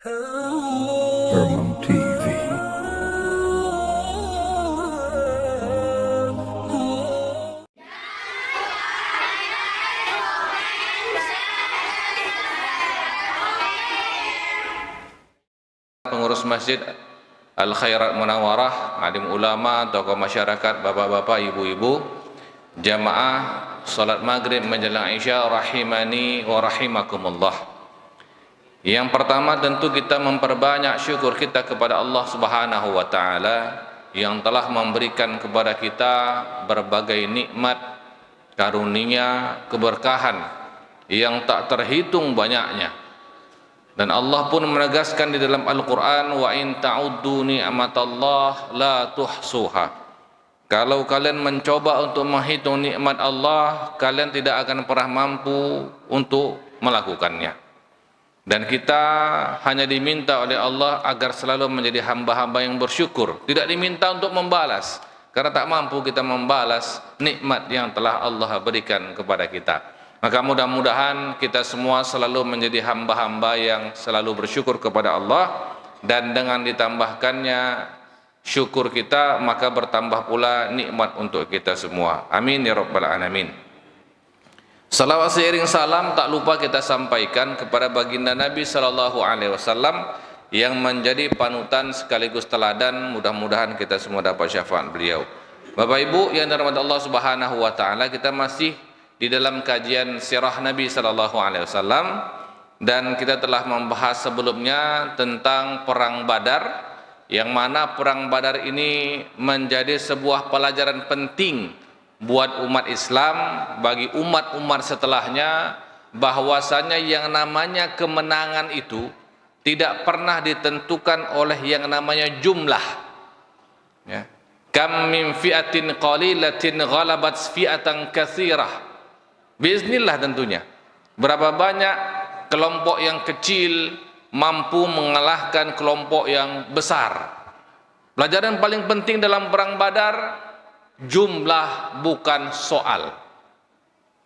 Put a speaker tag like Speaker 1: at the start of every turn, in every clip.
Speaker 1: Hermam TV.
Speaker 2: Pengurus masjid Al Khairat Munawwarah, alim ulama, tokoh masyarakat, bapak-bapak, ibu-ibu, jamaah salat maghrib menjelang isya rahimani wa rahimakumullah. Yang pertama tentu kita memperbanyak syukur kita kepada Allah Subhanahu wa taala yang telah memberikan kepada kita berbagai nikmat, karunia, keberkahan yang tak terhitung banyaknya. Dan Allah pun menegaskan di dalam Al-Quran, wa in ta'uddu ni'matallah la tuhsuha. Kalau kalian mencoba untuk menghitung nikmat Allah, kalian tidak akan pernah mampu untuk melakukannya. Dan kita hanya diminta oleh Allah agar selalu menjadi hamba-hamba yang bersyukur, tidak diminta untuk membalas, karena tak mampu kita membalas nikmat yang telah Allah berikan kepada kita. Maka mudah-mudahan kita semua selalu menjadi hamba-hamba yang selalu bersyukur kepada Allah, dan dengan ditambahkannya syukur kita maka bertambah pula nikmat untuk kita semua. Amin ya rabbal alamin. Salawat seiring salam tak lupa kita sampaikan kepada baginda Nabi sallallahu alaihi wasallam yang menjadi panutan sekaligus teladan. Mudah-mudahan kita semua dapat syafaat beliau. Bapak Ibu yang dirahmati Allah Subhanahu wa taala, kita masih di dalam kajian sirah Nabi sallallahu alaihi wasallam, dan kita telah membahas sebelumnya tentang perang Badar, yang mana perang Badar ini menjadi sebuah pelajaran penting buat umat Islam, bagi umat-umat setelahnya, bahwasanya yang namanya kemenangan itu tidak pernah ditentukan oleh yang namanya jumlah, ya. Kam min fi'atin qalilatin ghalabat fi'atan katsirah. Biiznillah tentunya. Berapa banyak kelompok yang kecil mampu mengalahkan kelompok yang besar. Pelajaran paling penting dalam perang Badar, jumlah bukan soal.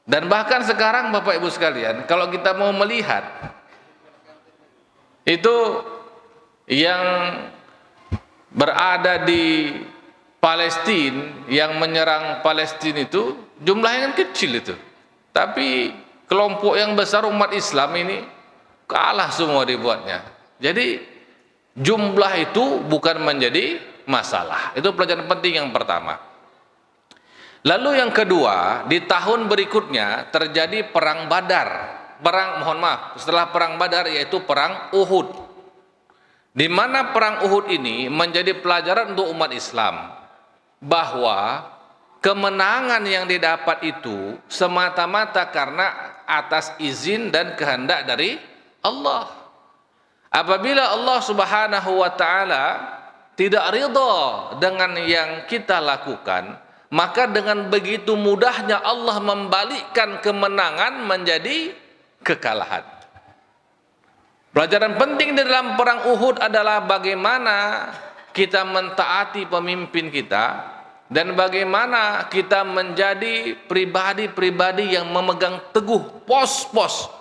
Speaker 2: Dan bahkan sekarang Bapak Ibu sekalian, kalau kita mau melihat itu yang berada di Palestina, yang menyerang Palestina itu jumlahnya kan kecil itu, tapi kelompok yang besar umat Islam ini kalah semua dibuatnya. Jadi jumlah itu bukan menjadi masalah. Itu pelajaran penting yang pertama. Lalu yang kedua, di tahun berikutnya terjadi perang Badar. Setelah perang Badar yaitu perang Uhud. Di mana perang Uhud ini menjadi pelajaran untuk umat Islam bahwa kemenangan yang didapat itu semata-mata karena atas izin dan kehendak dari Allah. Apabila Allah Subhanahu wa taala tidak ridha dengan yang kita lakukan, maka dengan begitu mudahnya Allah membalikkan kemenangan menjadi kekalahan. Pelajaran penting di dalam perang Uhud adalah bagaimana kita mentaati pemimpin kita, dan bagaimana kita menjadi pribadi-pribadi yang memegang teguh pos-pos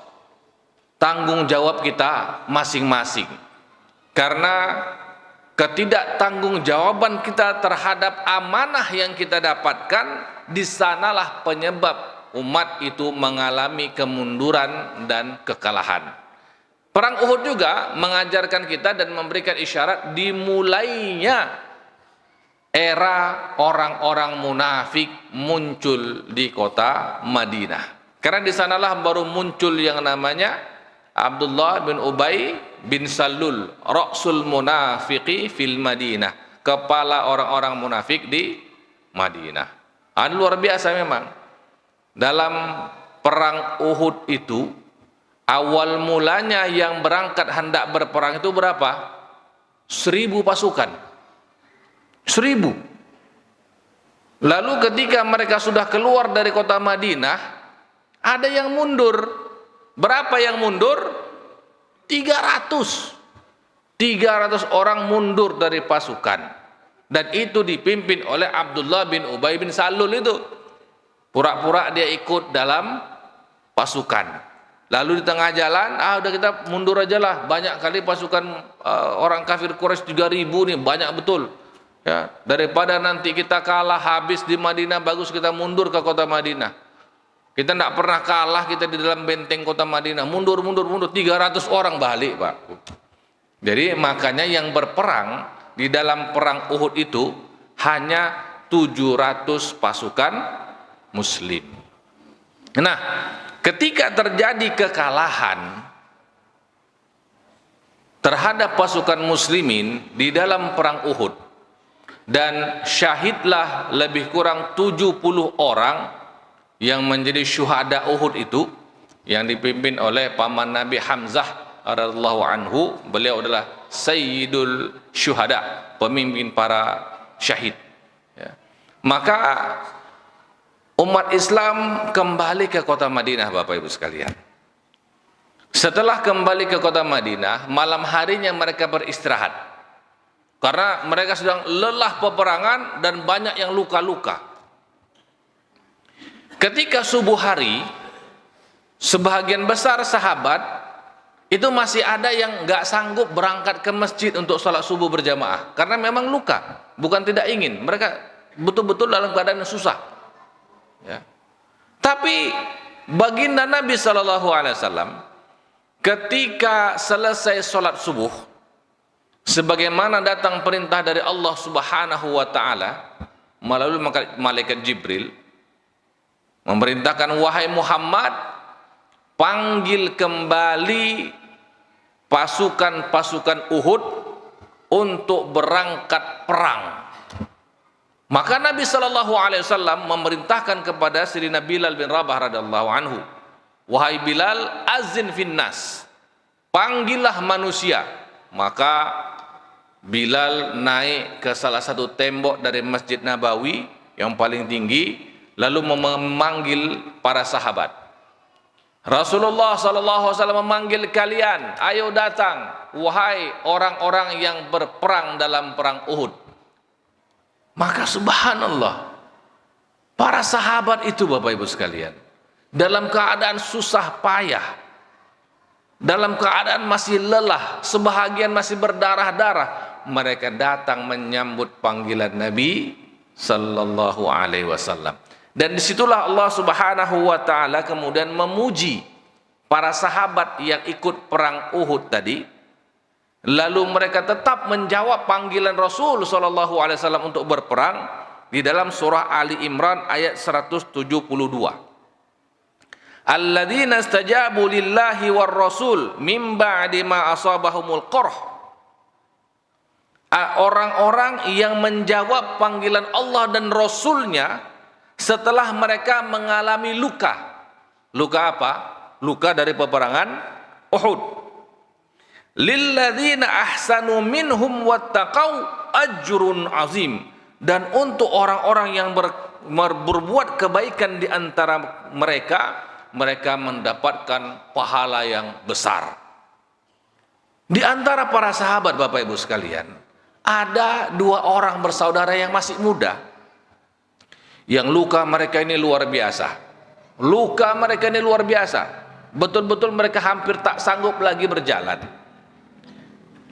Speaker 2: tanggung jawab kita masing-masing. Karena ketidaktanggung-jawaban kita terhadap amanah yang kita dapatkan, di sanalah penyebab umat itu mengalami kemunduran dan kekalahan. Perang Uhud juga mengajarkan kita dan memberikan isyarat dimulainya era orang-orang munafik muncul di kota Madinah. Karena di sanalah baru muncul yang namanya Abdullah bin Ubay bin Salul, Ra'sul Munafiqi fil Madinah, kepala orang-orang munafik di Madinah. Luar biasa memang. Dalam perang Uhud itu, awal mulanya yang berangkat hendak berperang itu berapa? 1000 pasukan. 1000. Lalu ketika mereka sudah keluar dari kota Madinah, ada yang mundur. Berapa yang mundur? 300 orang mundur dari pasukan, dan itu dipimpin oleh Abdullah bin Ubay bin Salul. Itu pura-pura dia ikut dalam pasukan. Lalu di tengah jalan, udah kita mundur aja lah. Banyak kali pasukan orang kafir Quraisy 3.000 nih, banyak betul. Ya, daripada nanti kita kalah habis di Madinah, bagus kita mundur ke kota Madinah. Kita tidak pernah kalah kita di dalam benteng kota Madinah. Mundur, 300 orang balik, Pak. Jadi makanya yang berperang di dalam perang Uhud itu hanya 700 pasukan Muslim. Nah, ketika terjadi kekalahan terhadap pasukan Muslimin di dalam perang Uhud dan syahidlah lebih kurang 70 orang yang menjadi syuhada Uhud itu, yang dipimpin oleh paman Nabi Hamzah radhiyallahu anhu. Beliau adalah Sayyidul Syuhada, pemimpin para syahid. Ya. Maka umat Islam kembali ke kota Madinah, Bapak Ibu sekalian. Setelah kembali ke kota Madinah, malam harinya mereka beristirahat. Karena mereka sedang lelah peperangan dan banyak yang luka-luka. Ketika subuh hari, sebahagian besar sahabat itu masih ada yang nggak sanggup berangkat ke masjid untuk sholat subuh berjamaah. Karena memang luka, bukan tidak ingin. Mereka betul-betul dalam keadaan yang susah. Ya. Tapi baginda Nabi SAW ketika selesai sholat subuh, sebagaimana datang perintah dari Allah Subhanahu wa Ta'ala melalui malaikat Jibril, memerintahkan, wahai Muhammad, panggil kembali pasukan-pasukan Uhud untuk berangkat perang. Maka Nabi SAW memerintahkan kepada Sayyidina Bilal bin Rabah radhiyallahu anhu, wahai Bilal, azin finnas, panggillah manusia. Maka Bilal naik ke salah satu tembok dari Masjid Nabawi yang paling tinggi, lalu memanggil para sahabat. Rasulullah SAW memanggil kalian, ayo datang, wahai orang-orang yang berperang dalam perang Uhud. Maka subhanallah, para sahabat itu, Bapak Ibu sekalian, dalam keadaan susah payah, dalam keadaan masih lelah, sebahagian masih berdarah-darah, mereka datang menyambut panggilan Nabi sallallahu alaihi wasallam. Dan disitulah Allah Subhanahu wa Ta'ala kemudian memuji para sahabat yang ikut perang Uhud tadi. Lalu mereka tetap menjawab panggilan Rasul sallallahu alaihi wasallam untuk berperang di dalam surah Ali Imran ayat 172. Alladzina istajabu lillahi war rasul mim ba'di ma asabahumul qarh. Orang-orang yang menjawab panggilan Allah dan Rasulnya setelah mereka mengalami luka. Luka apa? Luka dari peperangan Uhud. Lilladzina ahsanu minhum wattaqau ajrun azim. Dan untuk orang-orang yang berbuat kebaikan di antara mereka, mereka mendapatkan pahala yang besar. Di antara para sahabat, Bapak Ibu sekalian, ada dua orang bersaudara yang masih muda, yang luka mereka ini luar biasa. Luka mereka ini luar biasa. Betul-betul mereka hampir tak sanggup lagi berjalan.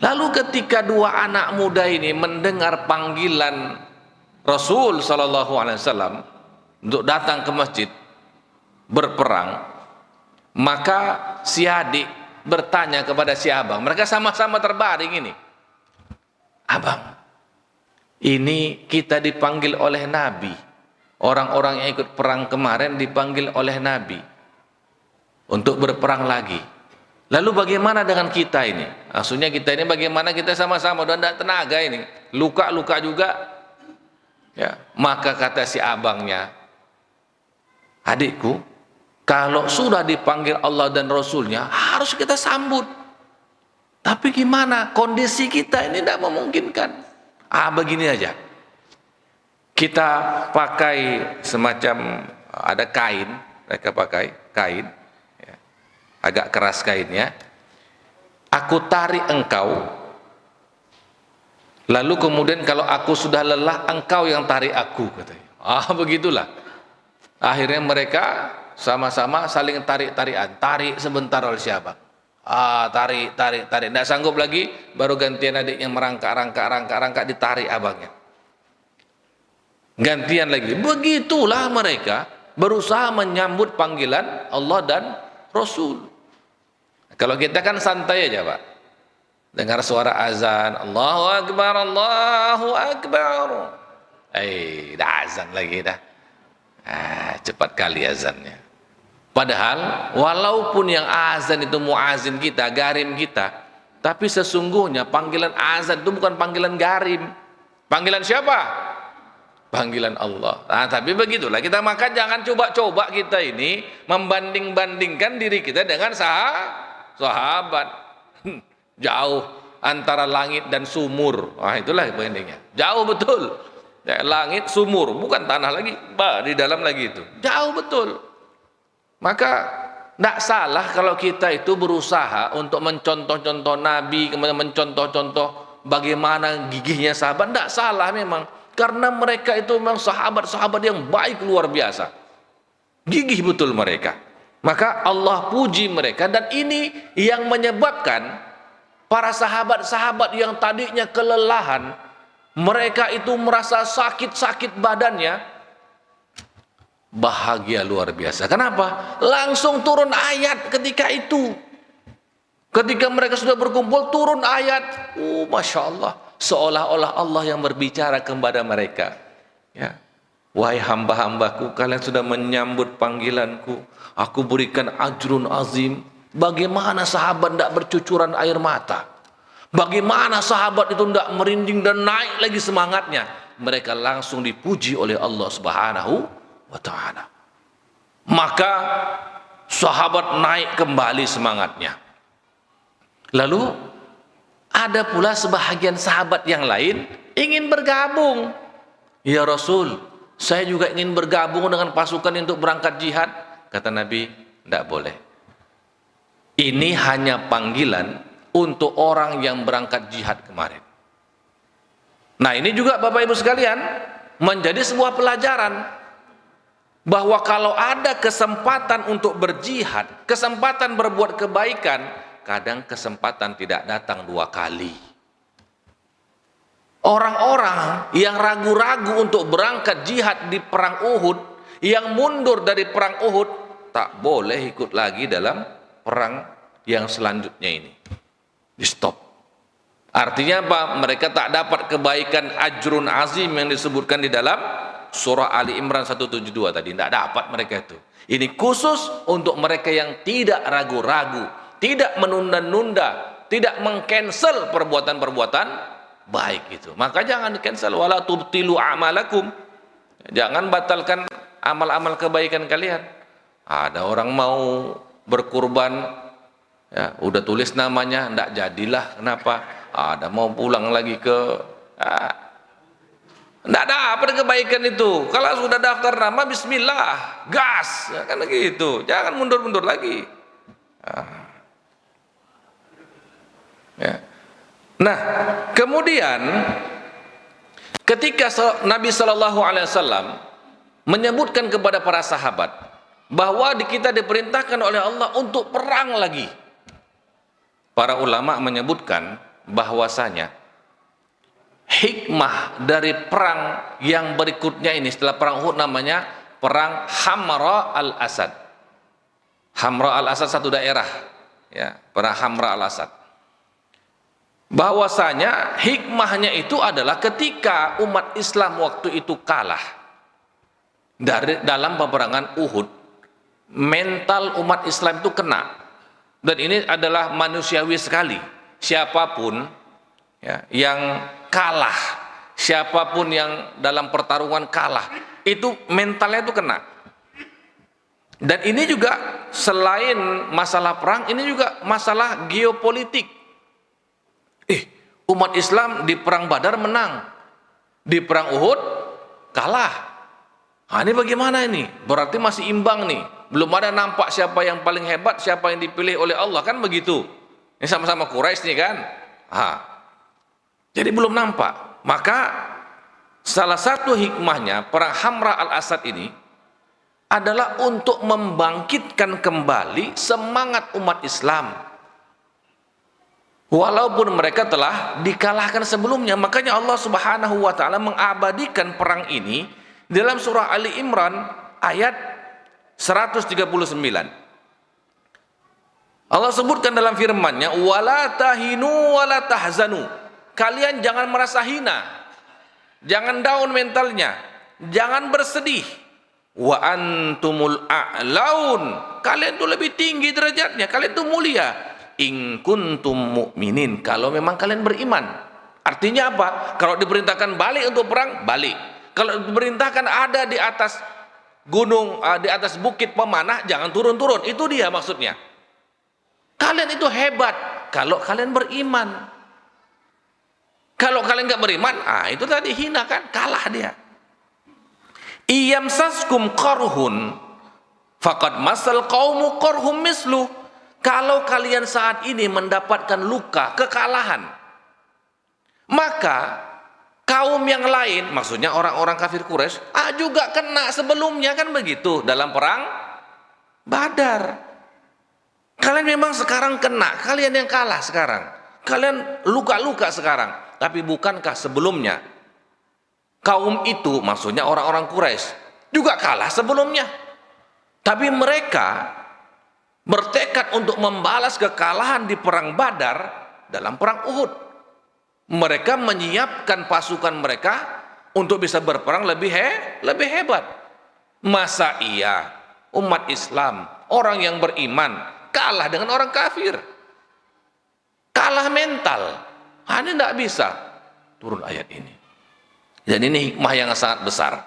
Speaker 2: Lalu ketika dua anak muda ini mendengar panggilan Rasul sallallahu alaihi wasallam untuk datang ke masjid berperang, maka si adik bertanya kepada si abang, mereka sama-sama terbaring ini, abang, ini kita dipanggil oleh Nabi, orang-orang yang ikut perang kemarin dipanggil oleh Nabi untuk berperang lagi, lalu bagaimana dengan kita ini? Maksudnya kita ini bagaimana, kita sama-sama udah tidak tenaga ini, luka-luka juga ya. Maka kata si abangnya, adikku, kalau sudah dipanggil Allah dan Rasulnya harus kita sambut. Tapi gimana? Kondisi kita ini tidak memungkinkan. Begini aja. Kita pakai semacam, ada kain, mereka pakai kain, ya, agak keras kainnya. Aku tarik engkau, lalu kemudian kalau aku sudah lelah, engkau yang tarik aku, katanya. Begitulah. Akhirnya mereka sama-sama saling tarik-tarikan, tarik sebentar oleh si abang. Tarik, tidak sanggup lagi, baru gantian adiknya merangkak, ditarik abangnya. Gantian lagi. Begitulah mereka berusaha menyambut panggilan Allah dan Rasul. Kalau kita kan santai aja, Pak. Dengar suara azan, Allahu Akbar, Allahu Akbar. Dah azan lagi dah. Cepat kali azannya. Padahal walaupun yang azan itu muazin kita, garim kita, tapi sesungguhnya panggilan azan itu bukan panggilan garim. Panggilan siapa? Panggilan Allah. Tapi begitulah kita, maka jangan coba-coba kita ini membanding-bandingkan diri kita dengan sahabat. Jauh antara langit dan sumur. Itulah bandingnya. Jauh betul. Langit, sumur, bukan tanah lagi, di dalam lagi itu. Jauh betul. Maka tidak salah kalau kita itu berusaha untuk mencontoh-contoh Nabi, kemudian mencontoh-contoh bagaimana gigihnya sahabat. Tidak salah memang, karena mereka itu memang sahabat-sahabat yang baik luar biasa, gigih betul mereka. Maka Allah puji mereka, dan ini yang menyebabkan para sahabat-sahabat yang tadinya kelelahan, mereka itu merasa sakit-sakit badannya, bahagia luar biasa. Kenapa? Langsung turun ayat ketika itu. Ketika mereka sudah berkumpul, turun ayat. Masya Allah. Seolah-olah Allah yang berbicara kepada mereka. Ya. Wahai hamba-hambaku, kalian sudah menyambut panggilanku. Aku berikan ajrun azim. Bagaimana sahabat tidak bercucuran air mata? Bagaimana sahabat itu tidak merinding dan naik lagi semangatnya? Mereka langsung dipuji oleh Allah Subhanahu wa ta'ala. Maka sahabat naik kembali semangatnya. Lalu ada pula sebahagian sahabat yang lain ingin bergabung. Ya Rasul, saya juga ingin bergabung dengan pasukan untuk berangkat jihad. Kata Nabi, tidak boleh. Ini hanya panggilan untuk orang yang berangkat jihad kemarin. Nah, ini juga Bapak Ibu sekalian menjadi sebuah pelajaran, bahwa kalau ada kesempatan untuk berjihad, kesempatan berbuat kebaikan, kadang kesempatan tidak datang dua kali. Orang-orang yang ragu-ragu untuk berangkat jihad di perang Uhud, yang mundur dari perang Uhud, tak boleh ikut lagi dalam perang yang selanjutnya ini. Di stop. Artinya apa? Mereka tak dapat kebaikan ajrun azim yang disebutkan di dalam surah Ali Imran 172 tadi. Tidak dapat mereka itu. Ini khusus untuk mereka yang tidak ragu-ragu, tidak menunda-nunda, tidak meng-cancel perbuatan-perbuatan baik itu. Maka jangan di-cancel. Wala tubtilu a'malakum. Jangan batalkan amal-amal kebaikan kalian. Ada orang mau berkurban, ya, udah tulis namanya, tidak jadilah. Kenapa? Ada mau pulang lagi ke tidak dapat kebaikan itu. Kalau sudah daftar nama, bismillah, gas, ya kan begitu. Jangan mundur-mundur lagi. Ya. Nah, kemudian ketika Nabi SAW menyebutkan kepada para sahabat bahwa kita diperintahkan oleh Allah untuk perang lagi, para ulama menyebutkan bahwasanya hikmah dari perang yang berikutnya ini setelah perang Uhud namanya perang Hamra al-Asad. Hamra al-Asad satu daerah, ya, perang Hamra al-Asad. Bahwasanya hikmahnya itu adalah ketika umat Islam waktu itu kalah dalam peperangan Uhud, mental umat Islam itu kena. Dan ini adalah manusiawi sekali. Siapapun, ya, yang kalah, siapapun yang dalam pertarungan kalah, itu mentalnya itu kena. Dan ini juga selain masalah perang, ini juga masalah geopolitik. Umat Islam di perang Badar menang, di perang Uhud kalah. Ini bagaimana ini? Berarti masih imbang nih. Belum ada nampak siapa yang paling hebat, siapa yang dipilih oleh Allah, kan begitu. Ini sama-sama Quraisy nih kan. Jadi belum nampak. Maka salah satu hikmahnya perang Hamra al-Asad ini adalah untuk membangkitkan kembali semangat umat Islam. Walaupun mereka telah dikalahkan sebelumnya. Makanya Allah Subhanahu wa taala mengabadikan perang ini dalam surah Ali Imran ayat 139. Allah sebutkan dalam firman-Nya, wala tahinu wala tahzanu. Kalian jangan merasa hina, jangan down mentalnya, jangan bersedih. Wa antumul a'laun. Kalian tuh lebih tinggi derajatnya, kalian tuh mulia. In kuntum mu'minin, kalau memang kalian beriman. Artinya apa? Kalau diperintahkan balik untuk perang, balik. Kalau diperintahkan ada di atas gunung, di atas bukit pemanah, jangan turun-turun. Itu dia maksudnya. Kalian itu hebat kalau kalian beriman. Kalau kalian nggak beriman, itu tadi hina kan, kalah dia. Iyamsaskum qarhun faqad masal qaumu qarhum mislu. Kalau kalian saat ini mendapatkan luka, kekalahan, maka kaum yang lain, maksudnya orang-orang kafir Quraisy, juga kena sebelumnya, kan begitu dalam perang Badar. Kalian memang sekarang kena, kalian yang kalah sekarang, kalian luka-luka sekarang. Tapi bukankah sebelumnya kaum itu, maksudnya orang-orang Quraisy, juga kalah sebelumnya? Tapi mereka bertekad untuk membalas kekalahan di perang Badar dalam perang Uhud. Mereka menyiapkan pasukan mereka untuk bisa berperang lebih hebat. Masa iya umat Islam, orang yang beriman, kalah dengan orang kafir? Kalah mental. Ini tidak bisa. Turun ayat ini. Dan ini hikmah yang sangat besar.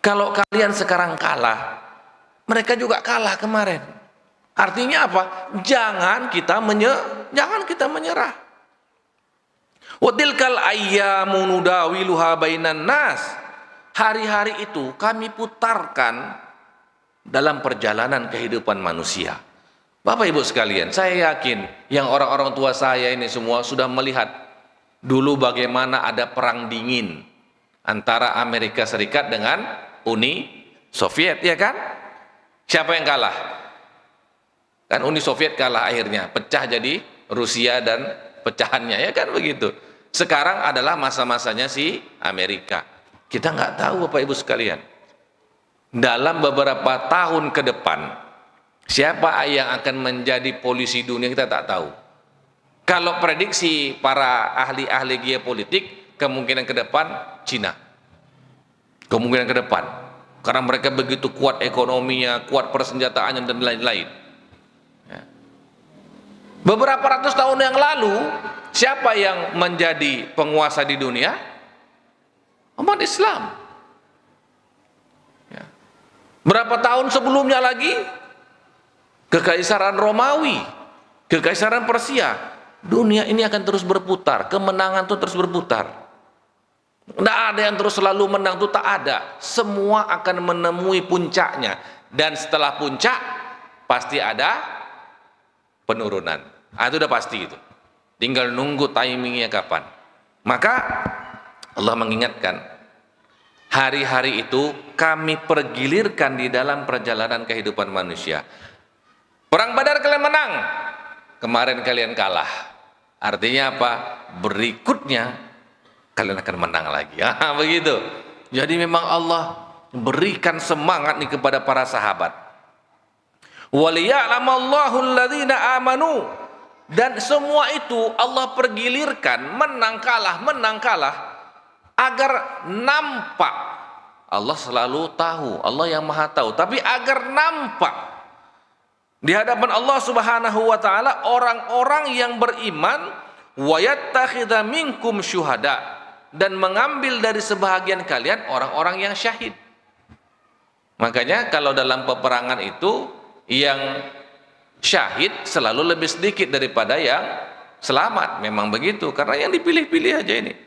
Speaker 2: Kalau kalian sekarang kalah, mereka juga kalah kemarin. Artinya apa? Jangan kita menyerah. Wa tilkal ayyamu nudawiluha bainan nas. Hari-hari itu kami putarkan dalam perjalanan kehidupan manusia. Bapak Ibu sekalian, saya yakin yang orang-orang tua saya ini semua sudah melihat dulu bagaimana ada perang dingin antara Amerika Serikat dengan Uni Soviet, ya kan? Siapa yang kalah? Kan Uni Soviet kalah akhirnya, pecah jadi Rusia dan pecahannya, ya kan begitu. Sekarang adalah masa-masanya si Amerika. Kita nggak tahu Bapak Ibu sekalian, dalam beberapa tahun ke depan siapa yang akan menjadi polisi dunia kita tak tahu. Kalau prediksi para ahli-ahli geopolitik, kemungkinan ke depan Cina. Kemungkinan ke depan, karena mereka begitu kuat ekonominya, kuat persenjataannya dan lain-lain. Beberapa ratus tahun yang lalu, siapa yang menjadi penguasa di dunia? Umat Islam. Ya. Berapa tahun sebelumnya lagi? Kekaisaran Romawi, Kekaisaran Persia. Dunia ini akan terus berputar, kemenangan itu terus berputar. Tidak ada yang terus selalu menang, itu tak ada. Semua akan menemui puncaknya. Dan setelah puncak, pasti ada penurunan. Itu udah pasti itu. Tinggal nunggu timingnya kapan. Maka Allah mengingatkan, hari-hari itu kami pergilirkan di dalam perjalanan kehidupan manusia. Perang Badar kalian menang, kemarin kalian kalah. Artinya apa? Berikutnya kalian akan menang lagi. Begitu. Jadi memang Allah berikan semangat nih kepada para sahabat. Waliya'lamallahu alladhina amanu. Dan semua itu Allah pergilirkan, menang kalah, agar nampak. Allah selalu tahu, Allah yang maha tahu, tapi agar nampak di hadapan Allah Subhanahu wa taala orang-orang yang beriman, wa yattakhidha minkum syuhada, dan mengambil dari sebahagian kalian orang-orang yang syahid. Makanya kalau dalam peperangan itu yang syahid selalu lebih sedikit daripada yang selamat. Memang begitu, karena yang dipilih-pilih aja ini.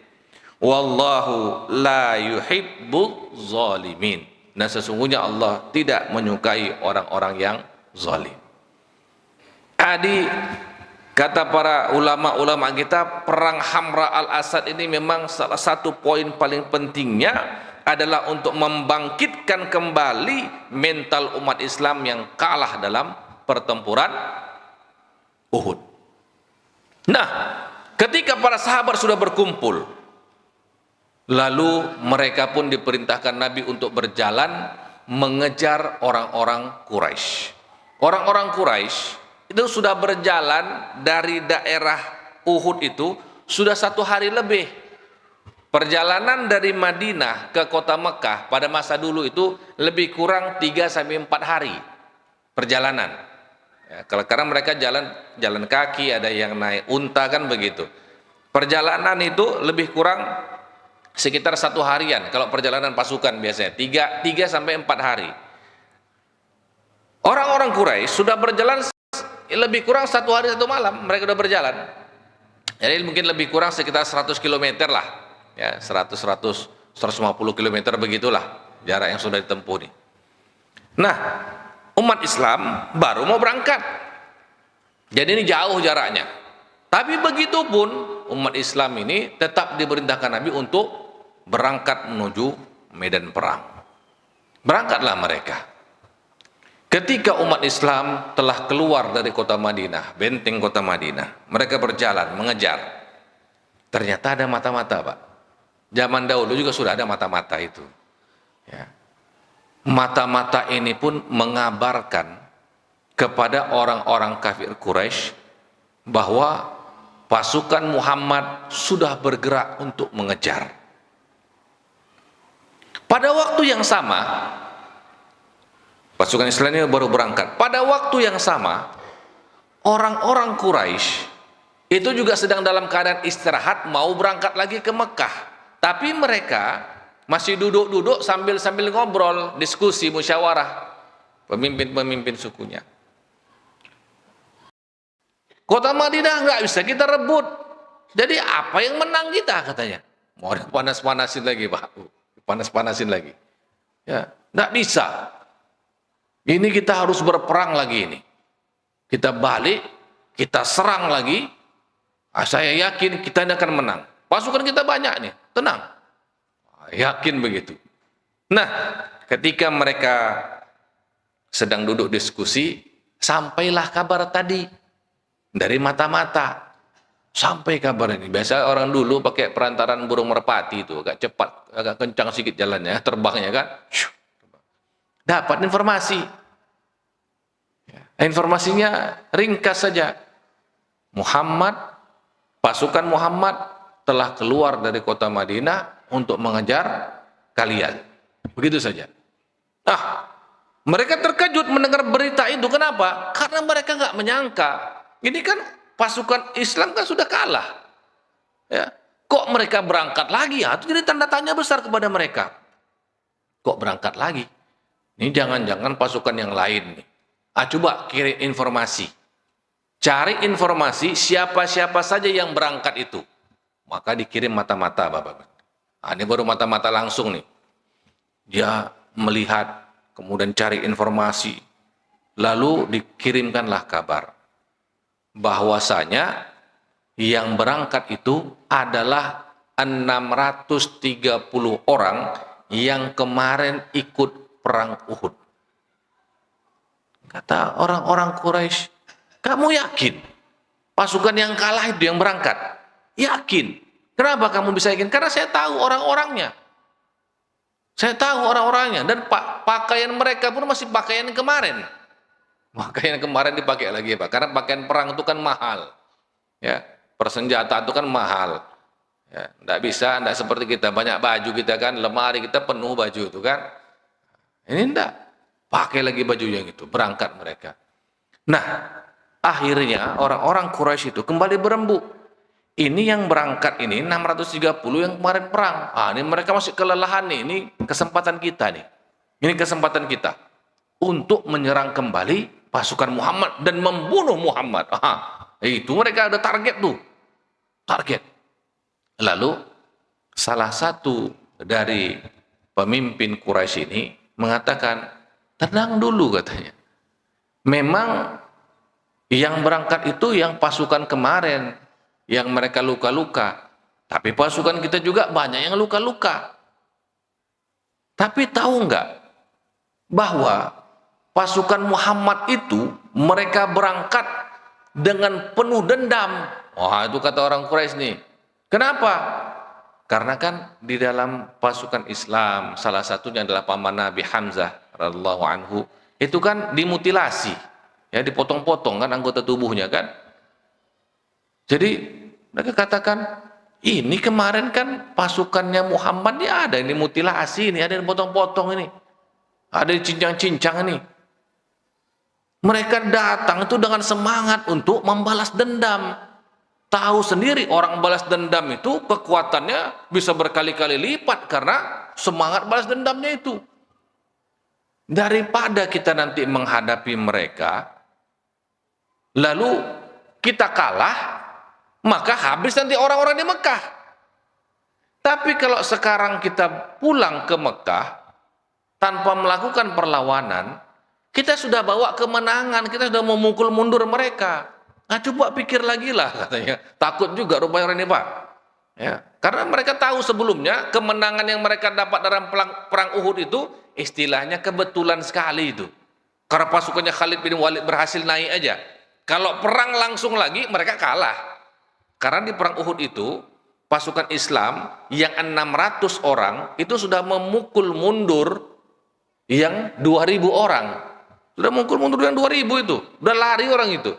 Speaker 2: Wallahu la yuhibbuz zalimin. Nah, sesungguhnya Allah tidak menyukai orang-orang yang zalim. Tadi kata para ulama-ulama kita, perang Hamra al-Asad ini memang salah satu poin paling pentingnya adalah untuk membangkitkan kembali mental umat Islam yang kalah dalam pertempuran Uhud. Nah, ketika para sahabat sudah berkumpul, lalu mereka pun diperintahkan Nabi untuk berjalan mengejar orang-orang Quraisy. Orang-orang Quraisy itu sudah berjalan dari daerah Uhud itu sudah 1 hari lebih. Perjalanan dari Madinah ke kota Mekah pada masa dulu itu lebih kurang 3-4 hari perjalanan. Ya, karena mereka jalan kaki, ada yang naik unta kan begitu. Perjalanan itu lebih kurang sekitar 1 harian kalau perjalanan pasukan biasanya 3-4 hari. Orang-orang Quraisy sudah berjalan lebih kurang 1 hari 1 malam mereka sudah berjalan. Jadi mungkin lebih kurang sekitar 100 km lah. Ya, 150 km begitulah jarak yang sudah ditempuh nih. Nah, umat Islam baru mau berangkat. Jadi ini jauh jaraknya. Tapi begitu pun umat Islam ini tetap diperintahkan Nabi untuk berangkat menuju medan perang. Berangkatlah mereka. Ketika umat Islam telah keluar dari kota Madinah, benteng kota Madinah, mereka berjalan mengejar. Ternyata ada mata-mata, Pak. Zaman dahulu juga sudah ada mata-mata itu. Ya. Mata-mata ini pun mengabarkan kepada orang-orang kafir Quraisy bahwa pasukan Muhammad sudah bergerak untuk mengejar. Pada waktu yang sama, pasukan Islam ini baru berangkat. Pada waktu yang sama, orang-orang Quraisy itu juga sedang dalam keadaan istirahat mau berangkat lagi ke Mekah. Tapi mereka masih duduk-duduk sambil ngobrol, diskusi, musyawarah pemimpin-pemimpin sukunya. Kota Madinah nggak bisa kita rebut. Jadi apa yang menang kita katanya? Mau panas-panasin lagi, Pak. Panas-panasin lagi. Ya, nggak bisa. Ini kita harus berperang lagi ini. Kita balik, kita serang lagi. Saya yakin kita akan menang. Pasukan kita banyak nih, tenang. Yakin begitu. Nah, ketika mereka sedang duduk diskusi, sampailah kabar tadi dari mata-mata. Sampai kabar ini. Biasa orang dulu pakai perantaran burung merpati itu, agak cepat, agak kencang sedikit jalannya, terbangnya kan. Dapat informasi. Informasinya ringkas saja. Pasukan Muhammad telah keluar dari kota Madinah untuk mengejar kalian. Begitu saja. Nah, mereka terkejut mendengar berita itu. Kenapa? Karena mereka nggak menyangka. Ini kan pasukan Islam kan sudah kalah. Ya. Kok mereka berangkat lagi? Ya, itu jadi tanda tanya besar kepada mereka. Kok berangkat lagi? Ini jangan-jangan pasukan yang lain nih. Coba kirim informasi. Cari informasi siapa-siapa saja yang berangkat itu. Maka dikirim mata-mata, Bapak. Ini baru mata-mata langsung nih. Dia melihat, kemudian cari informasi. Lalu dikirimkanlah kabar. Bahwasanya yang berangkat itu adalah 630 orang yang kemarin ikut perang Uhud. Kata orang-orang Quraisy, kamu yakin pasukan yang kalah itu yang berangkat? Yakin. Kenapa kamu bisa yakin? Karena saya tahu orang-orangnya. Saya tahu orang-orangnya. Dan pakaian mereka pun masih pakaian kemarin. Pakaian kemarin dipakai lagi, Pak. Karena pakaian perang itu kan mahal. Ya, persenjata itu kan mahal. Ya, enggak bisa, enggak seperti kita. Banyak baju kita kan, lemari kita penuh baju itu kan. Ini enggak. Pakai lagi baju yang itu. Berangkat mereka. Nah, akhirnya orang-orang Quraisy itu kembali berembuk. Ini yang berangkat ini 630 yang kemarin perang. Ini mereka masih kelelahan nih. Ini kesempatan kita nih. Ini kesempatan kita untuk menyerang kembali pasukan Muhammad dan membunuh Muhammad. Itu mereka ada target tuh. Target. Lalu salah satu dari pemimpin Quraisy ini mengatakan, tenang dulu katanya. Memang yang berangkat itu yang pasukan kemarin, yang mereka luka-luka. Tapi pasukan kita juga banyak yang luka-luka. Tapi tahu nggak bahwa pasukan Muhammad itu mereka berangkat dengan penuh dendam. Wah, itu kata orang Quraisy nih. Kenapa? Karena kan di dalam pasukan Islam salah satunya adalah paman Nabi Hamzah radhiyallahu anhu, itu kan dimutilasi, ya, dipotong-potong kan anggota tubuhnya kan. Jadi mereka katakan, ini kemarin kan pasukannya Muhammad ini ada yang dimutilasi, ini ada yang potong-potong, ini ada yang cincang-cincang ini. Mereka datang itu dengan semangat untuk membalas dendam. Tahu sendiri orang balas dendam itu kekuatannya bisa berkali-kali lipat karena semangat balas dendamnya itu. Daripada kita nanti menghadapi mereka, lalu kita kalah, maka habis nanti orang-orang di Mekah. Tapi kalau sekarang kita pulang ke Mekah tanpa melakukan perlawanan, kita sudah bawa kemenangan, kita sudah memukul mundur mereka. Nah, coba pikir lagi lah katanya. Takut juga rupanya orang ini, Pak. Ya, karena mereka tahu sebelumnya kemenangan yang mereka dapat dalam perang Uhud itu istilahnya kebetulan sekali itu. Karena pasukannya Khalid bin Walid berhasil naik aja. Kalau perang langsung lagi mereka kalah. Karena di perang Uhud itu pasukan Islam yang 600 orang itu sudah memukul mundur yang 2000 orang. Sudah memukul mundur yang 2000 itu. Udah lari orang itu.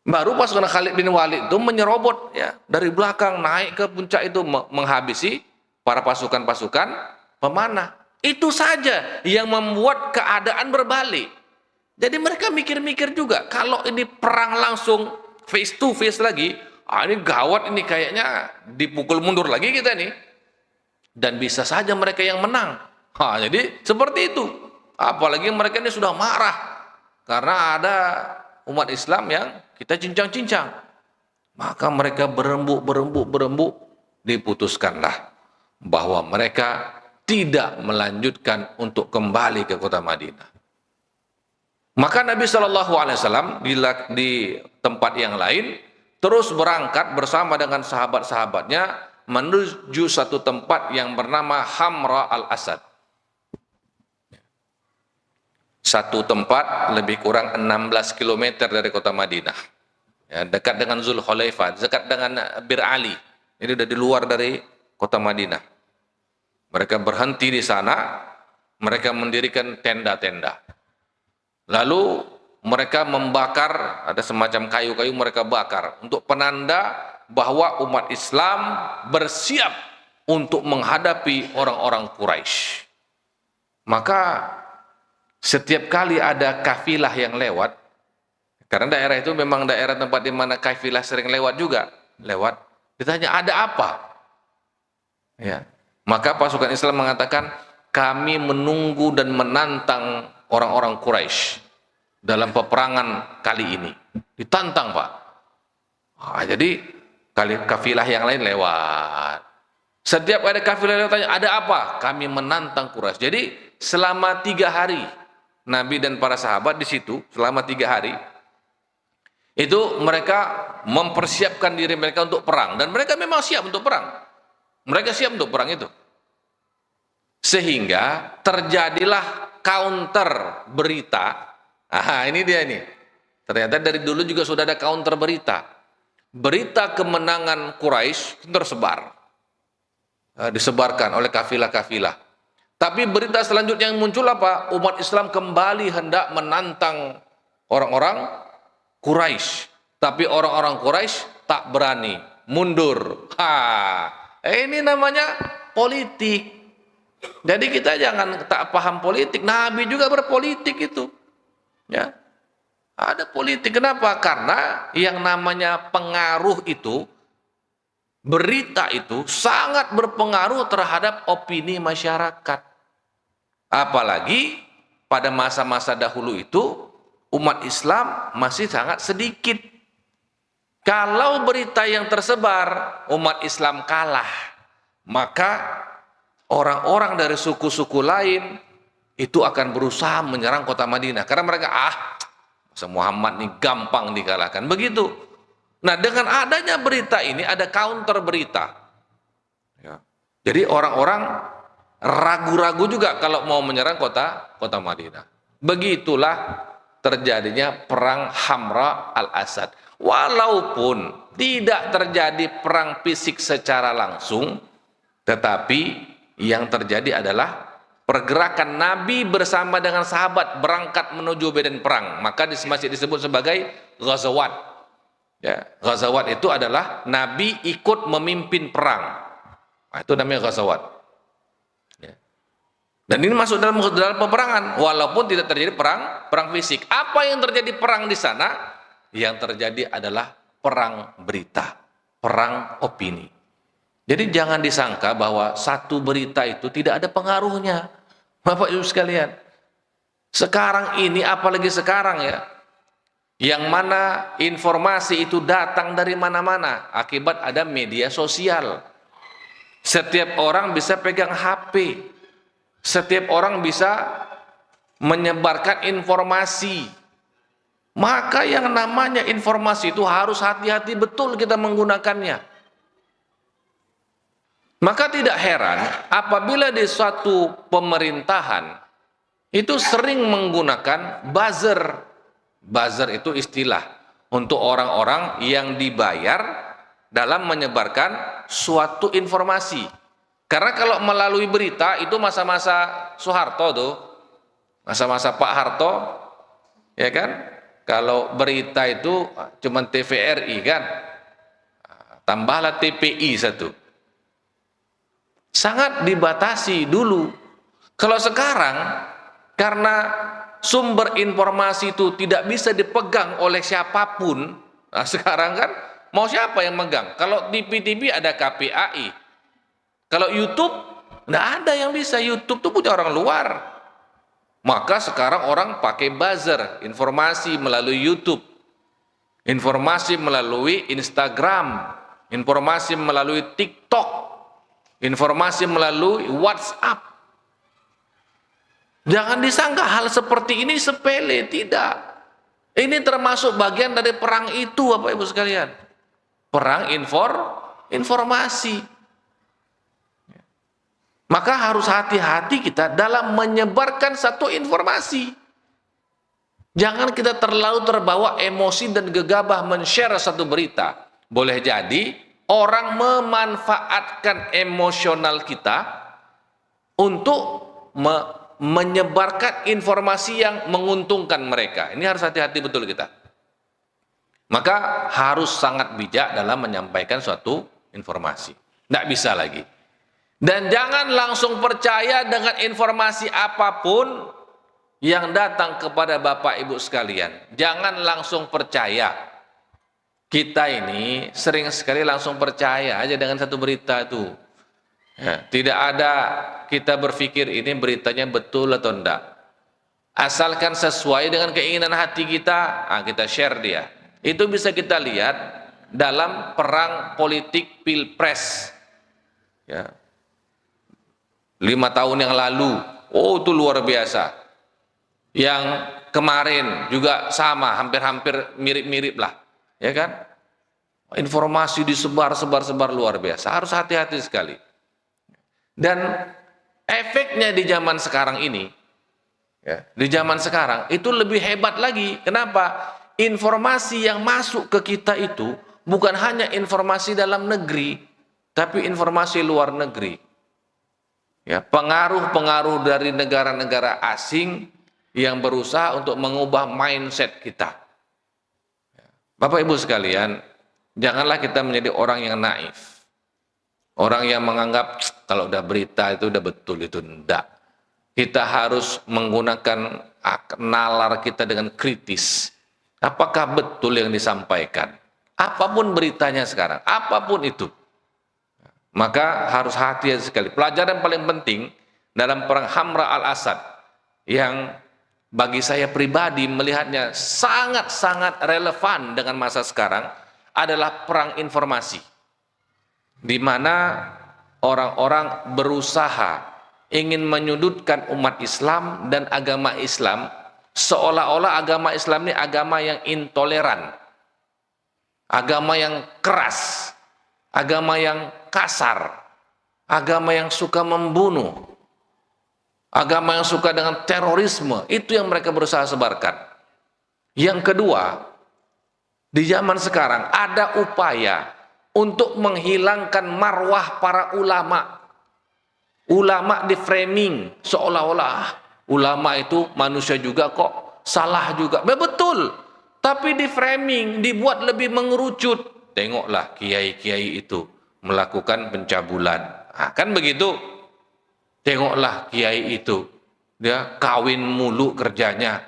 Speaker 2: Baru pasukan Khalid bin Walid itu menyerobot ya dari belakang naik ke puncak itu menghabisi para pasukan-pasukan pemanah. Itu saja yang membuat keadaan berbalik. Jadi mereka mikir-mikir juga kalau ini perang langsung face to face lagi, ini gawat, ini kayaknya dipukul mundur lagi kita nih. Dan bisa saja mereka yang menang. Jadi seperti itu. Apalagi mereka ini sudah marah karena ada umat Islam yang kita cincang-cincang. Maka mereka berembuk, diputuskanlah bahwa mereka tidak melanjutkan untuk kembali ke kota Madinah. Maka Nabi SAW di tempat yang lain terus berangkat bersama dengan sahabat-sahabatnya menuju satu tempat yang bernama Hamra al-Asad. Satu tempat lebih kurang 16 km dari kota Madinah, ya, dekat dengan Zulhulaifah, dekat dengan Bir Ali. Ini sudah di luar dari kota Madinah. Mereka berhenti di sana, mereka mendirikan tenda-tenda. Lalu mereka membakar, ada semacam kayu-kayu mereka bakar untuk penanda bahwa umat Islam bersiap untuk menghadapi orang-orang Quraisy. Maka setiap kali ada kafilah yang lewat, karena daerah itu memang daerah tempat di mana kafilah sering lewat juga, ditanya ada apa? Ya, maka pasukan Islam mengatakan kami menunggu dan menantang orang-orang Quraisy dalam peperangan kali ini. Ditantang, Pak. Jadi kafilah yang lain lewat. Setiap ada kafilah lewat tanya ada apa? Kami menantang Quraisy. Jadi selama 3 hari Nabi dan para sahabat di situ selama 3 hari itu mereka mempersiapkan diri mereka untuk perang, dan mereka memang siap untuk perang. Mereka siap untuk perang itu. Sehingga terjadilah counter berita. Ini dia nih. Ternyata dari dulu juga sudah ada counter berita. Berita kemenangan Quraisy tersebar. Disebarkan oleh kafilah-kafilah. Tapi berita selanjutnya yang muncul apa? Umat Islam kembali hendak menantang orang-orang Quraisy. Tapi orang-orang Quraisy tak berani, mundur. Ini namanya politik. Jadi kita jangan tak paham politik. Nabi juga berpolitik itu. Ya. Ada politik. Kenapa? Karena yang namanya pengaruh itu, berita itu sangat berpengaruh terhadap opini masyarakat. Apalagi pada masa-masa dahulu itu umat Islam masih sangat sedikit. Kalau berita yang tersebar umat Islam kalah, maka orang-orang dari suku-suku lain itu akan berusaha menyerang kota Madinah. Karena mereka Muhammad ini gampang dikalahkan. Begitu. Nah, dengan adanya berita ini ada counter berita. Ya. Jadi orang-orang ragu-ragu juga kalau mau menyerang kota Madinah. Begitulah terjadinya perang Hamra al-Asad. Walaupun tidak terjadi perang fisik secara langsung, tetapi yang terjadi adalah pergerakan Nabi bersama dengan sahabat berangkat menuju medan perang. Maka masih disebut sebagai ghazawat. Ya, ghazawat itu adalah Nabi ikut memimpin perang. Nah, itu namanya ghazawat. Ya. Dan ini masuk dalam peperangan, walaupun tidak terjadi perang fisik. Apa yang terjadi perang di sana? Yang terjadi adalah perang berita, perang opini. Jadi jangan disangka bahwa satu berita itu tidak ada pengaruhnya, Bapak Ibu sekalian. Sekarang ini, apalagi sekarang ya, yang mana informasi itu datang dari mana-mana akibat ada media sosial. Setiap orang bisa pegang HP, setiap orang bisa menyebarkan informasi. Maka yang namanya informasi itu harus hati-hati betul kita menggunakannya. Maka tidak heran apabila di suatu pemerintahan itu sering menggunakan buzzer. Buzzer itu istilah untuk orang-orang yang dibayar dalam menyebarkan suatu informasi. Karena kalau melalui berita itu masa-masa Soeharto tuh, masa-masa Pak Harto, ya kan? Kalau berita itu cuma TVRI kan, tambahlah TPI satu. Sangat dibatasi dulu. Kalau sekarang, karena sumber informasi itu tidak bisa dipegang oleh siapapun, nah sekarang kan mau siapa yang megang? Kalau di TV ada KPAI, kalau YouTube nggak ada yang bisa. YouTube itu punya orang luar. Maka sekarang orang pakai buzzer, informasi melalui YouTube, informasi melalui Instagram, informasi melalui TikTok, informasi melalui WhatsApp. Jangan disangka hal seperti ini sepele, tidak. Ini termasuk bagian dari perang itu, Bapak Ibu sekalian. Perang informasi. Maka harus hati-hati kita dalam menyebarkan satu informasi. Jangan kita terlalu terbawa emosi dan gegabah men-share satu berita. Boleh jadi orang memanfaatkan emosional kita untuk menyebarkan informasi yang menguntungkan mereka. Ini harus hati-hati betul kita. Maka harus sangat bijak dalam menyampaikan suatu informasi. Tidak bisa lagi. Dan jangan langsung percaya dengan informasi apapun yang datang kepada Bapak Ibu sekalian. Jangan langsung percaya. Kita ini sering sekali langsung percaya aja dengan satu berita itu. Ya, tidak ada kita berpikir ini beritanya betul atau enggak. Asalkan sesuai dengan keinginan hati kita, kita share dia. Itu bisa kita lihat dalam perang politik Pilpres. Ya. 5 tahun yang lalu, itu luar biasa. Yang kemarin juga sama, hampir-hampir mirip-mirip lah, ya kan? Informasi disebar luar biasa. Harus hati-hati sekali. Dan efeknya di zaman sekarang ini, ya, di zaman sekarang itu lebih hebat lagi. Kenapa? Informasi yang masuk ke kita itu bukan hanya informasi dalam negeri, tapi informasi luar negeri. Ya, pengaruh-pengaruh dari negara-negara asing yang berusaha untuk mengubah mindset kita. Bapak Ibu sekalian, janganlah kita menjadi orang yang naif. Orang yang menganggap kalau udah berita itu udah betul, itu enggak. Kita harus menggunakan nalar kita dengan kritis. Apakah betul yang disampaikan? Apapun beritanya sekarang, apapun itu. Maka harus hati-hati sekali. Pelajaran paling penting dalam perang Hamra al-Asad yang bagi saya pribadi melihatnya sangat-sangat relevan dengan masa sekarang adalah perang informasi, di mana orang-orang berusaha ingin menyudutkan umat Islam dan agama Islam, seolah-olah agama Islam ini agama yang intoleran, agama yang keras, agama yang kasar, agama yang suka membunuh, agama yang suka dengan terorisme, itu yang mereka berusaha sebarkan. Yang kedua, di zaman sekarang ada upaya untuk menghilangkan marwah para ulama. Ulama di framing seolah-olah ulama itu manusia juga kok, salah juga. Betul, tapi di framing, dibuat lebih mengerucut. Tengoklah kiai-kiai itu melakukan pencabulan. Nah, kan begitu. Tengoklah kiai itu, dia kawin mulu kerjanya.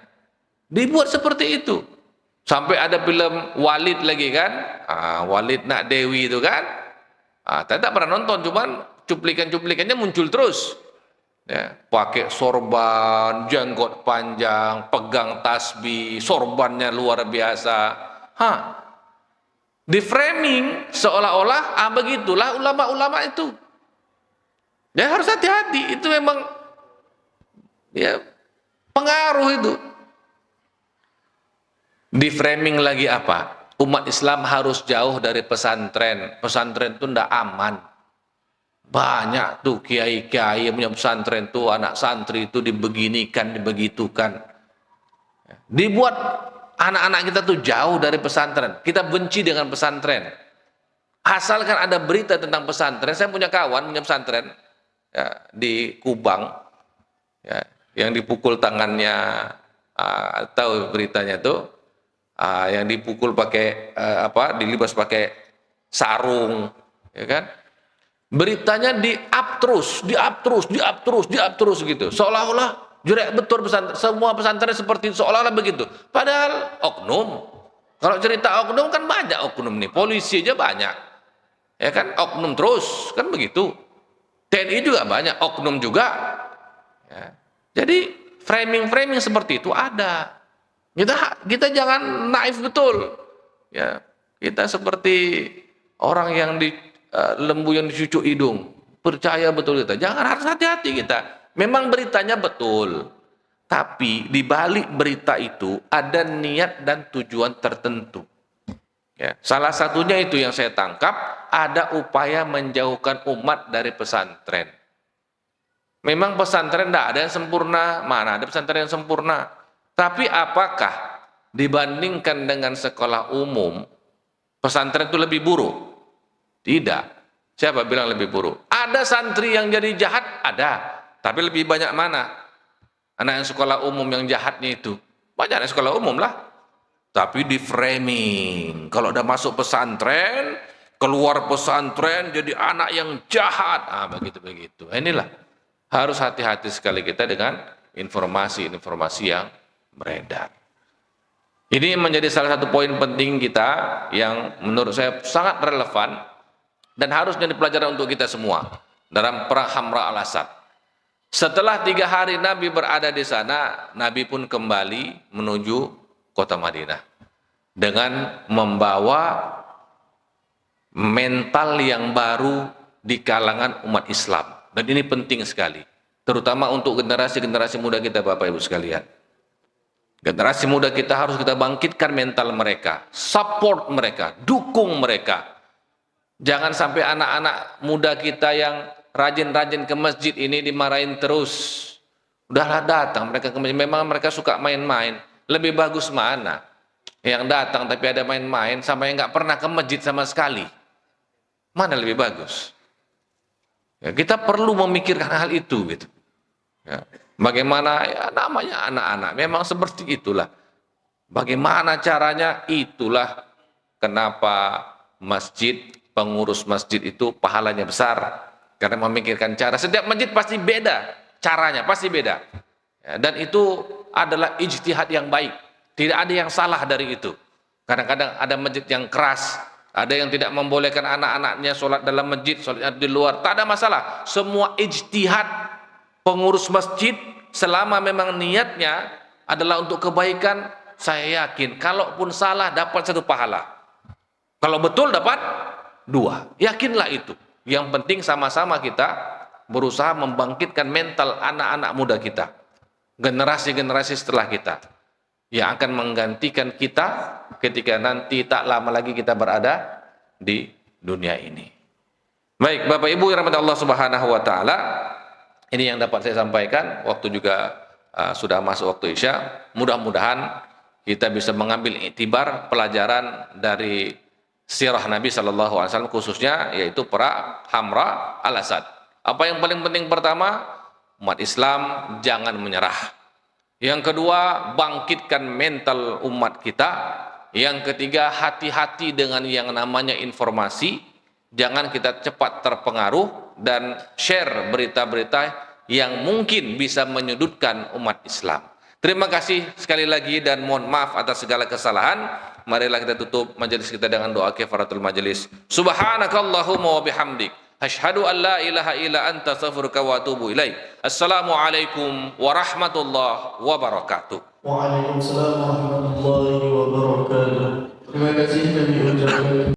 Speaker 2: Dibuat seperti itu. Sampai ada film Walid lagi kan, Walid Nak Dewi itu kan. Saya tak pernah nonton, cuman cuplikan-cuplikannya muncul terus. Ya, pakai sorban, jenggot panjang, pegang tasbih, sorbannya luar biasa. Di framing seolah-olah begitulah ulama-ulama itu. Ya harus hati-hati, itu memang ya pengaruh itu. Di framing lagi apa? Umat Islam harus jauh dari pesantren. Pesantren itu tidak aman. Banyak tuh kiai-kiai yang punya pesantren tuh, anak santri itu dibeginikan, dibegitukan. Dibuat anak-anak kita tuh jauh dari pesantren. Kita benci dengan pesantren. Asalkan ada berita tentang pesantren. Saya punya kawan punya pesantren ya, di Kubang, ya, yang dipukul tangannya, tahu beritanya tuh, yang dipukul pakai dilibas pakai sarung, ya kan? Beritanya di-up terus gitu. Seolah-olah jurek betul pesantren, semua pesantren seperti seolah-olah begitu. Padahal oknum. Kalau cerita oknum kan banyak oknum nih, polisi aja banyak. Ya kan, oknum terus, kan begitu. TNI juga banyak, oknum juga. Ya. Jadi framing-framing seperti itu ada. Kita jangan naif betul. Ya, kita seperti orang yang lembu yang dicucuk hidung. Percaya betul kita. Jangan, harus hati-hati kita. Memang beritanya betul. Tapi di balik berita itu ada niat dan tujuan tertentu. Ya, salah satunya itu yang saya tangkap, ada upaya menjauhkan umat dari pesantren. Memang pesantren tidak ada yang sempurna, mana ada pesantren yang sempurna. Tapi apakah dibandingkan dengan sekolah umum, pesantren itu lebih buruk? Tidak. Siapa bilang lebih buruk? Ada santri yang jadi jahat? Ada. Tapi lebih banyak mana? Anak yang sekolah umum yang jahatnya itu. Banyak anak sekolah umum lah. Tapi di framing. Kalau udah masuk pesantren, keluar pesantren jadi anak yang jahat. Begitu-begitu. Inilah. Harus hati-hati sekali kita dengan informasi-informasi yang beredar. Ini menjadi salah satu poin penting kita yang menurut saya sangat relevan dan harusnya dipelajari untuk kita semua dalam perang Hamra al-Asad. Setelah 3 hari Nabi berada di sana, Nabi pun kembali menuju kota Madinah dengan membawa mental yang baru di kalangan umat Islam. Dan ini penting sekali, terutama untuk generasi-generasi muda kita, Bapak Ibu sekalian. Generasi muda kita harus kita bangkitkan mental mereka, support mereka, dukung mereka. Jangan sampai anak-anak muda kita yang rajin-rajin ke masjid ini dimarahin terus. Udahlah datang mereka ke masjid, memang mereka suka main-main. Lebih bagus mana? Yang datang tapi ada main-main sampai nggak pernah ke masjid sama sekali. Mana lebih bagus? Ya, kita perlu memikirkan hal itu gitu. Ya. Bagaimana ya, namanya anak-anak memang seperti itulah. Bagaimana caranya? Itulah kenapa masjid, pengurus masjid itu pahalanya besar, karena memikirkan cara. Setiap masjid pasti beda caranya, pasti beda. Ya, dan itu adalah ijtihad yang baik. Tidak ada yang salah dari itu. Kadang-kadang ada masjid yang keras, ada yang tidak membolehkan anak-anaknya sholat dalam masjid, sholat di luar. Tak ada masalah. Semua ijtihad pengurus masjid, selama memang niatnya adalah untuk kebaikan, saya yakin kalaupun salah dapat 1 pahala. Kalau betul dapat 2. Yakinlah itu. Yang penting sama-sama kita berusaha membangkitkan mental anak-anak muda kita, generasi-generasi setelah kita, yang akan menggantikan kita ketika nanti tak lama lagi kita berada di dunia ini. Baik, Bapak Ibu yang rahmati Allah Subhanahu wa taala, Ini yang dapat saya sampaikan. Waktu juga sudah masuk waktu Isya. Mudah-mudahan kita bisa mengambil iktibar pelajaran dari sirah Nabi Sallallahu Alaihi Wasallam, khususnya yaitu perang Hamra al-Asad. Apa yang paling penting? Pertama, umat Islam jangan menyerah. Yang kedua, bangkitkan mental umat kita. Yang ketiga, hati-hati dengan yang namanya informasi. Jangan kita cepat terpengaruh dan share berita-berita yang mungkin bisa menyudutkan umat Islam. Terima kasih sekali lagi dan mohon maaf atas segala kesalahan. Marilah kita tutup majelis kita dengan doa kifaratul majelis. Subhanakallahumma wa bihamdik, asyhadu an la ilaha illa anta, astaghfiruka wa atubu ilaik. Assalamualaikum warahmatullahi wabarakatuh.
Speaker 1: Waalaikumsalam warahmatullahi wabarakatuh. Terima kasih kami ucapkan.